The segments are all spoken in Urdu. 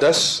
10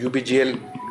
UBGL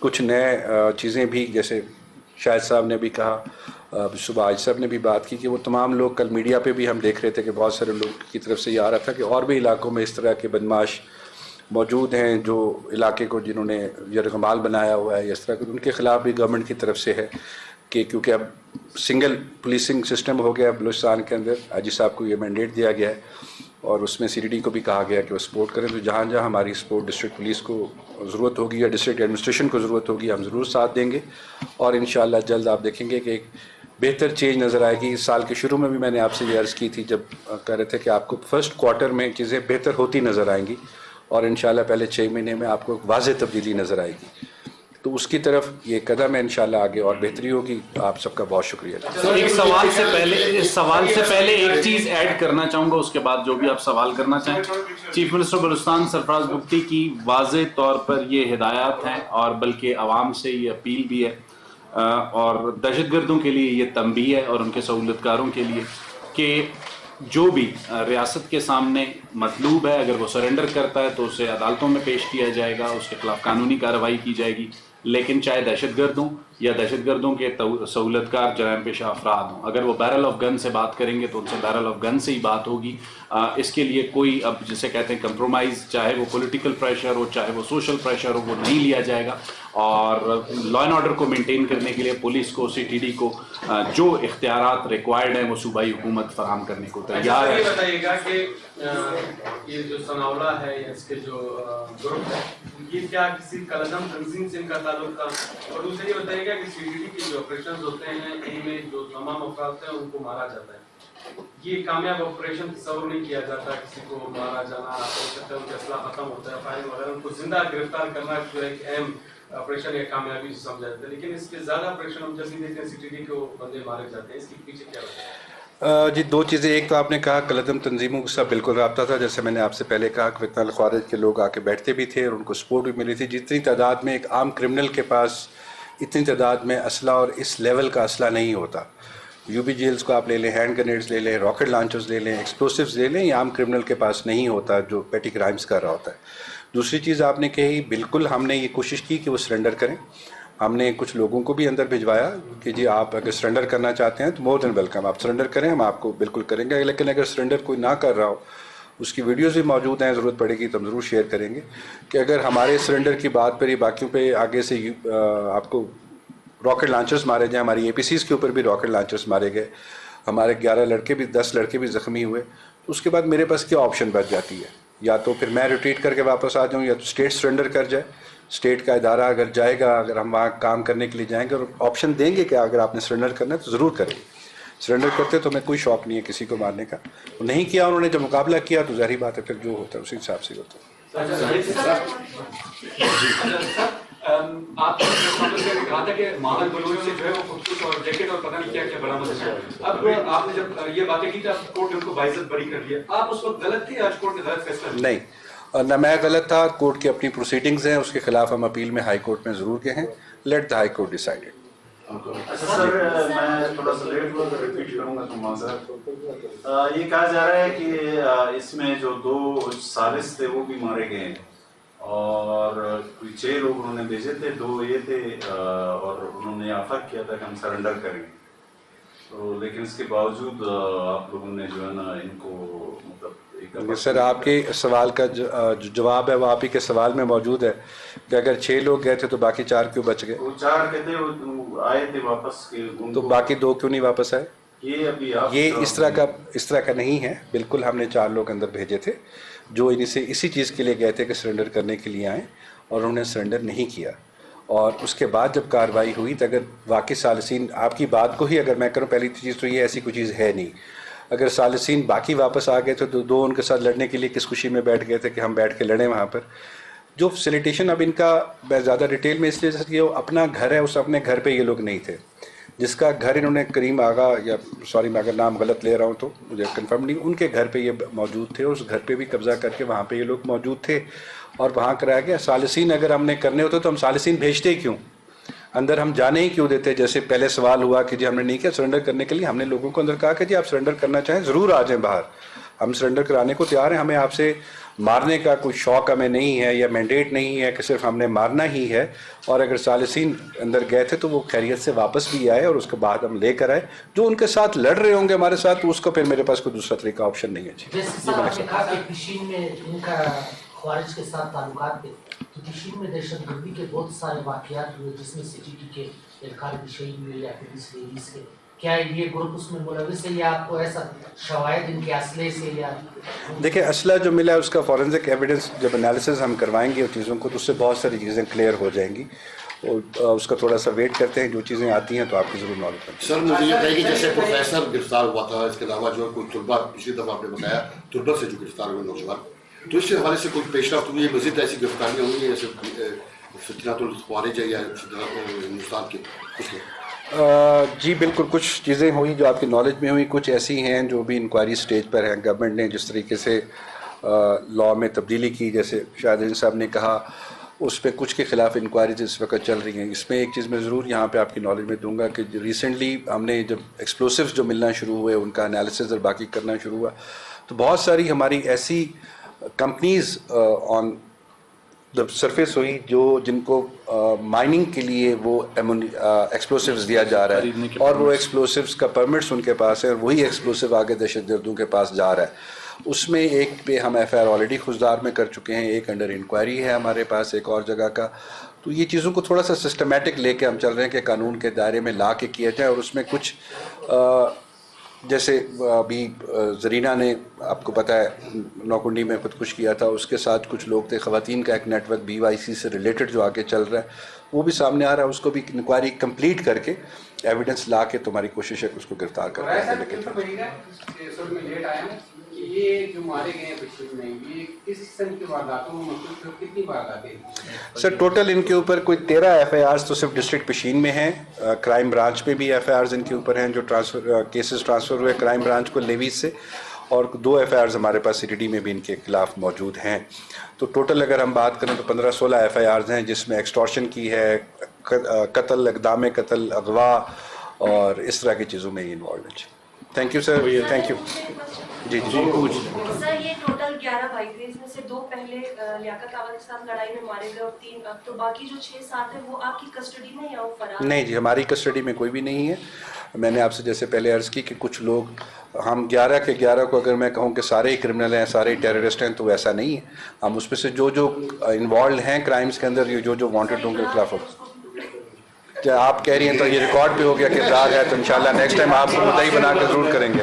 کچھ نئے چیزیں بھی، جیسے شاہد صاحب نے بھی کہا، صبح عاجز صاحب نے بھی بات کی کہ وہ تمام لوگ کل میڈیا پہ بھی ہم دیکھ رہے تھے کہ بہت سارے لوگ کی طرف سے یہ آ رہا تھا کہ اور بھی علاقوں میں اس طرح کے بدماش موجود ہیں جو علاقے کو جنہوں نے یرغمال بنایا ہوا ہے، اس طرح ان کے خلاف بھی گورنمنٹ کی طرف سے ہے کہ کیونکہ اب سنگل پولیسنگ سسٹم ہو گیا بلوچستان کے اندر، عاجز صاحب کو یہ مینڈیٹ دیا گیا ہے اور اس میں CDD کو بھی کہا گیا کہ وہ سپورٹ کریں، تو جہاں جہاں ہماری سپورٹ ڈسٹرکٹ پولیس کو ضرورت ہوگی یا ڈسٹرکٹ ایڈمنسٹریشن کو ضرورت ہوگی ہم ضرور ساتھ دیں گے، اور انشاءاللہ جلد آپ دیکھیں گے کہ ایک بہتر چینج نظر آئے گی۔ اس سال کے شروع میں بھی میں نے آپ سے یہ عرض کی تھی جب کہہ رہے تھے کہ آپ کو فرسٹ کوارٹر میں چیزیں بہتر ہوتی نظر آئیں گی اور انشاءاللہ پہلے 6 مہینے میں آپ کو ایک واضح تبدیلی نظر آئے گی، تو اس کی طرف یہ قدم ہے، انشاءاللہ آگے اور بہتری ہوگی۔ آپ سب کا بہت شکریہ۔ ایک سوال سے پہلے ایک چیز ایڈ کرنا چاہوں گا، اس کے بعد جو بھی آپ سوال کرنا چاہیں۔ چیف منسٹر بلوچستان سرفراز بگٹی کی واضح طور پر یہ ہدایات ہیں اور بلکہ عوام سے یہ اپیل بھی ہے اور دہشت گردوں کے لیے یہ تنبیہ ہے اور ان کے سہولت کاروں کے لیے کہ جو بھی ریاست کے سامنے مطلوب ہے اگر وہ سرنڈر کرتا ہے تو اسے عدالتوں میں پیش کیا جائے گا، اس کے خلاف قانونی کارروائی کی جائے گی، لیکن چاہے دہشت گردوں یا دہشت گردوں کے سہولت کار جرائم پیشہ افراد ہوں، اگر وہ بیرل آف گن سے بات کریں گے تو ان سے بیرل آف گن سے ہی بات ہوگی۔ اس کے لیے کوئی اب جسے کہتے ہیں کمپرومائز، چاہے وہ پولیٹیکل پریشر ہو چاہے وہ سوشل پریشر ہو، وہ نہیں لیا جائے گا، اور لا اینڈ آرڈر کو مینٹین کرنے کے لیے پولیس کو CTD کو جو اختیارات ریکوائرڈ ہیں وہ صوبائی حکومت فراہم کرنے کو تیار ہے۔ یہ بتائیے گا کہ یہ جو سناولا ہے یا اس کے جو گروپ ہے یہ کیا کسی کلدم تنظیم سے ان کا تعلق تھا؟ اور دوسرے یہ بتائیے گا کہ CTD کے جو آپریشنز ہوتے ہیں ان میں جو تمام افراد ہیں ان کو مارا جاتا ہے، یہ کامیاب آپریشن تصور نہیں کیا جاتا، کسی کو مارا جانا ہو سکتا ہے ان کا اسلحہ ختم ہوتا ہے، فائرنگ وغیرہ، ان کو زندہ گرفتار کرنا جو ایک اہم آپریشن یا کامیابی سے سمجھا جاتا ہے، لیکن اس کے زیادہ آپریشن ہم جیسے دیکھتے ہیں CTD کو بندے مارے جاتے ہیں، اس کے پیچھے کیا ہوتا ہے؟ جی دو چیزیں، ایک تو آپ نے کہا قلعدم تنظیموں کے ساتھ بالکل رابطہ تھا، جیسے میں نے آپ سے پہلے کہا کہ فتنہ الخوارج کے لوگ آ کے بیٹھتے بھی تھے اور ان کو سپورٹ بھی ملی تھی۔ جتنی تعداد میں ایک عام کرمنل کے پاس اتنی تعداد میں اسلحہ اور اس لیول کا اسلحہ نہیں ہوتا۔ UB جیلز کو آپ لے لیں، ہینڈ گرینیڈز لے لیں، راکٹ لانچرز لے لیں، ایکسپلوسیوز لے لیں، یہ عام کرمنل کے پاس نہیں ہوتا جو پیٹی کرائمز کر رہا ہوتا ہے۔ دوسری چیز آپ نے کہی، بالکل ہم نے یہ کوشش کی کہ وہ سرنڈر کریں، ہم نے کچھ لوگوں کو بھی اندر بھجوایا کہ جی آپ اگر سرنڈر کرنا چاہتے ہیں تو مور دین ویلکم، آپ سرنڈر کریں، ہم آپ کو بالکل کریں گے، لیکن اگر سرنڈر کوئی نہ کر رہا ہو، اس کی ویڈیوز بھی موجود ہیں، ضرورت پڑے گی تو ہم ضرور شیئر کریں گے کہ اگر ہمارے سرنڈر کی بات پر ہی باقیوں پہ آگے سے آپ کو راکٹ لانچرز مارے جائیں، ہماری APCs کے اوپر بھی راکٹ لانچرز مارے گئے، ہمارے 11 لڑکے بھی 10 لڑکے بھی زخمی ہوئے، تو اس کے بعد میرے پاس کیا آپشن بچ جاتی ہے؟ یا تو پھر میں ریٹریٹ کر کے واپس آ جاؤں، یا تو اسٹیٹ سرنڈر کر جائے، اسٹیٹ کا ادارہ اگر جائے گا، اگر ہم وہاں کام کرنے کے لیے جائیں گے اور آپشن دیں گے کہ اگر آپ نے سرنڈر کرنا ہے تو ضرور کریں گے۔ سرنڈر کرتے تو میں کوئی شوق نہیں ہے کسی کو مارنے کا، نہیں کیا انہوں نے، جب مقابلہ کیا تو ظاہری بات ہے پھر جو ہوتا ہے اسی حساب سے ہوتا ہے۔ آپ نے کہا تھا کہ محمد بلوچ سے جو ہے وہ خودکش اور جیکٹ اور پتہ نہیں کیا کیا برآمد ہے، اب آپ نے جب یہ باتیں کی تو کورٹ نے ان کو باعزت بری کر دیا، آپ اس وقت غلط تھے؟ آج کورٹ نے غلط فیصلہ لیا؟ نہیں، اور نہ میں غلط تھا، کورٹ کی اپنی پروسیڈنگز ہیں، اس کے خلاف ہم اپیل میں ہائی کورٹ میں ضرور گئے ہیں، let the high court decided. اچھا سر، میں تھوڑا سا لیٹ ہوا تو ریپیٹ کروں گا تو معذرت۔ یہ کہا جا رہا ہے کہ اس میں جو 2 ثالث تھے وہ بھی مارے گئے ہیں اور کوئی 6 لوگ انہوں نے بھیجے تھے، 2 یہ تھے اور انہوں نے آفر کیا تھا کہ ہم سرنڈر کریں، تو لیکن اس کے باوجود آپ لوگوں نے جو ہے نا ان کو مطلب سر آپ کے سوال کا جو جواب ہے وہ آپ ہی کے سوال میں موجود ہے کہ اگر 6 لوگ گئے تھے تو باقی 4 کیوں بچ گئے؟ وہ 4 کہتے وہ آئے تھے واپس کہ تو باقی 2 کیوں نہیں واپس آئے؟ یہ ابھی آپ یہ اس طرح کا نہیں ہے، بالکل ہم نے 4 لوگ اندر بھیجے تھے جو اسی چیز کے لیے گئے تھے کہ سرنڈر کرنے کے لیے آئیں، اور انہوں نے سرنڈر نہیں کیا، اور اس کے بعد جب کارروائی ہوئی تو اگر واقعی ثالثین، آپ کی بات کو ہی اگر میں کروں، پہلی چیز تو یہ ایسی کوئی چیز ہے نہیں، اگر ثالثین باقی واپس آ گئے تھے تو 2 ان کے ساتھ لڑنے کے لیے کس خوشی میں بیٹھ گئے تھے کہ ہم بیٹھ کے لڑیں وہاں پر۔ جو فیسیلیٹیشن اب ان کا میں زیادہ ڈیٹیل میں اس لیے کہ وہ اپنا گھر ہے، اس اپنے گھر پہ یہ لوگ نہیں تھے، جس کا گھر انہوں نے کریم آغا، یا سوری میں اگر نام غلط لے رہا ہوں تو مجھے کنفرم نہیں، ان کے گھر پہ یہ موجود تھے، اس گھر پہ بھی قبضہ کر کے وہاں پہ یہ لوگ موجود تھے اور وہاں کرایا گیا۔ ثالثین اگر ہم نے کرنے ہوتے تو ہم ثالثین بھیجتے کیوں اندر، ہم جانے ہی کیوں دیتے؟ جیسے پہلے سوال ہوا کہ جی ہم نے نہیں کیا سرنڈر کرنے کے لیے، ہم نے لوگوں کو اندر کہا کہ جی آپ سرنڈر کرنا چاہیں ضرور آ جائیں باہر، ہم سرنڈر کرانے کو تیار ہیں، ہمیں آپ سے مارنے کا کوئی شوق ہمیں نہیں ہے یا مینڈیٹ نہیں ہے کہ صرف ہم نے مارنا ہی ہے، اور اگر ثالثین اندر گئے تھے تو وہ خیریت سے واپس بھی آئے اور اس کے بعد ہم لے کر آئے. جو ان کے ساتھ لڑ رہے ہوں گے ہمارے ساتھ تو اس کو پھر میرے پاس کوئی دوسرا طریقہ آپشن نہیں ہے. جی جیسے سر آپ نے کہا کہ پشین میں ان کا خوارج کے ساتھ تعلقات تھے، تو پشین میں دہشت گردی کے بہت سارے واقعات ہوئے جس میں CTT کے اہلکار شہید ہوئے یا پولیس لیڈیز کے، کیا یہ گروپ اس میں ملوث ہے یا آپ کو ایسا شواہد ان کے اسلحے سے یا؟ دیکھیں اسلحہ جو ملا ہے اس کا فورنزک ایویڈنس جب انالیسز ہم کروائیں گے چیزوں کو تو اس سے بہت ساری چیزیں کلیئر ہو جائیں گی، اور اس کا تھوڑا سا ویٹ کرتے ہیں. جو چیزیں آتی ہیں تو آپ کی ضرور معلوم کریں. سر مجھے یہ کہے کہ جیسے پروفیسر گرفتار ہوا تھا، اس کے علاوہ جو کوئی طلبہ پچھلی دفعہ آپ نے بتایا طلبہ سے جو گرفتار ہوئے نوجوان، تو اس حوالے سے کوئی پیش رفت ہوئی ہے؟ مزید ایسی گرفتاریاں ہوئی ہیں جیسے فتنۃ الخوارج ہے یا ہندوستان کے کچھ؟ جی بالکل، کچھ چیزیں ہوئی جو آپ کی نالج میں ہوئی، کچھ ایسی ہیں جو بھی انکوائری سٹیج پر ہیں. گورنمنٹ نے جس طریقے سے لاء میں تبدیلی کی، جیسے شاہد علیم صاحب نے کہا، اس پہ کچھ کے خلاف انکوائریز اس وقت چل رہی ہیں. اس میں ایک چیز میں ضرور یہاں پہ آپ کی نالج میں دوں گا کہ ریسنٹلی ہم نے جب ایکسپلوسیوز جو ملنا شروع ہوئے ان کا انالیسز اور باقی کرنا شروع ہوا تو بہت ساری ہماری ایسی کمپنیز آن دا سرفیس ہوئی جن کو مائننگ کے لیے وہ ایکسپلوسیوز دیا جا رہا ہے، اور وہ ایکسپلوسیوز کا پرمٹس ان کے پاس ہے، اور وہی ایکسپلوسیو آگے دہشت گردوں کے پاس جا رہا ہے. اس میں ایک پہ ہم FIR آلریڈی خوزدار میں کر چکے ہیں، ایک انڈر انکوائری ہے ہمارے پاس ایک اور جگہ کا. تو یہ چیزوں کو تھوڑا سا سسٹمیٹک لے کے ہم چل رہے ہیں کہ قانون کے دائرے میں لا کے کیا جائے. اور اس میں کچھ جیسے ابھی زرینہ نے آپ کو پتہ ہے نوکنڈی میں خودکش کیا تھا، اس کے ساتھ کچھ لوگ تھے، خواتین کا ایک نیٹ ورک BYC سے ریلیٹڈ جو آگے چل رہا ہے وہ بھی سامنے آ رہا ہے. اس کو بھی انکوائری کمپلیٹ کر کے ایویڈنس لا کے تمہاری کوشش ہے کہ اس کو گرفتار کر یہ جو مارے گئے ہیں بشیر میں، یہ کس قسم کی وارداتوں میں مطلب کتنی وارداتیں؟ سر ٹوٹل ان کے اوپر کوئی 13 FIRs تو صرف ڈسٹرکٹ پشین میں ہیں. کرائم برانچ میں بھی FIRs ان کے اوپر ہیں جو کیسز ٹرانسفر ہوئے کرائم برانچ کو لیویز سے، اور 2 FIRs ہمارے پاس CTT میں بھی ان کے خلاف موجود ہیں. تو ٹوٹل اگر ہم بات کریں تو 15-16 FIRs ہیں جس میں ایکسٹورشن کی ہے، قتل، اقدام قتل، اغوا اور اس طرح کی چیزوں میں انوالوڈ ہے. Thank you sir. Thank you. جی سر یہ ٹوٹل 11 بھائی تھے، اس میں سے 2 پہلے لیاقت آباد کے ساتھ لڑائی میں مارے گئے اور 3 اب، تو باقی جو 6-7 ہیں وہ آپ کی کسٹڈی میں یا وہ فرار؟ نہیں جی، ہماری کسٹڈی میں کوئی بھی نہیں ہے. میں نے آپ سے جیسے پہلے عرض کی کہ کچھ لوگ، ہم 11 کے 11 کو اگر میں کہوں کہ سارے ہی کرمنل ہیں، سارے ہی ٹیررسٹ ہیں تو ایسا نہیں ہے. ہم اس میں سے جو انوالوڈ ہیں کرائمز کے اندر، جو وانٹڈ ہوں گے خلاف ہو. کیا آپ کہہ رہی ہیں تو یہ ریکارڈ پہ ہو گیا کردار ہے، تو انشاءاللہ نیکسٹ ٹائم آپ کو مدعی بنا کے ضرور کریں گے.